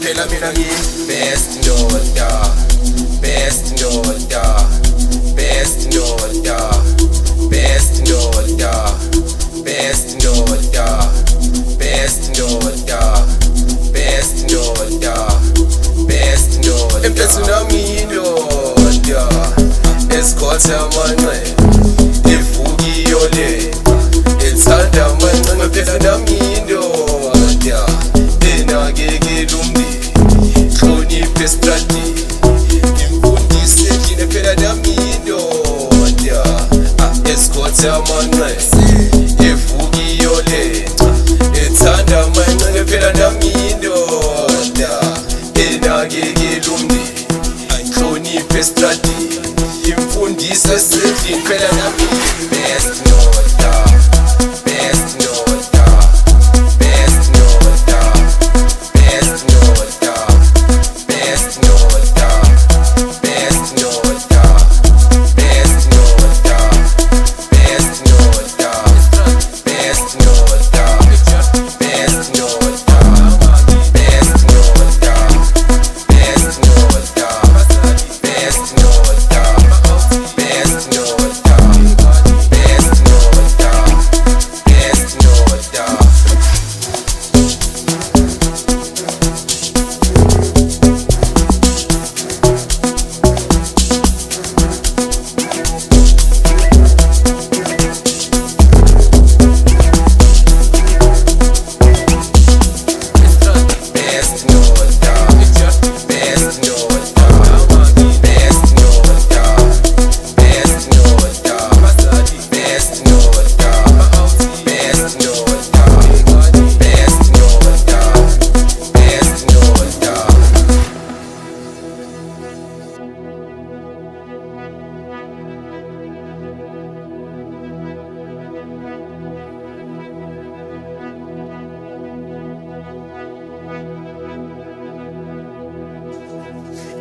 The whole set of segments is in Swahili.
phela mina best ndoda, best ndoda, best ndoda, best ndoda, best ndoda, best ndoda, best ndoda, best ndoda. Emphethweni nami indoda esikhotha amanqe evukiyo le ethanda amanqe. Phela nami indoda enakekela umndeni, hlonipha esitradini, imfundise endlini. Phela nami indoda esikhotha amanqe evukiyo le ethanda amanqe. Phela nami indoda enakekela umndeni, hlonipha esitradini, imfundise esendlini. Phela nami best ndoda, best ndoda, best ndoda, best ndoda, best ndoda, best ndoda, best ndoda, best ndoda, best ndoda, best ndoda, best ndoda, best ndoda, best ndoda, best ndoda, best ndoda, best ndoda. Best ndoda, best ndoda, best ndoda, best ndoda, best ndoda, best ndoda, best ndoda, best ndoda.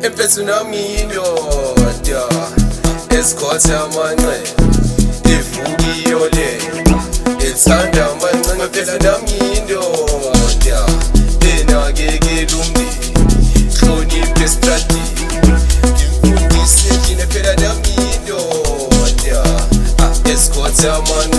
Emphethweni nami indoda esikhotha amanqe evukiyo le ethanda amanqe. Phela nami indoda enakekela umndeni, hlonipha esitradini, imfundise endlini. Phela nami indoda esikhotha amanqe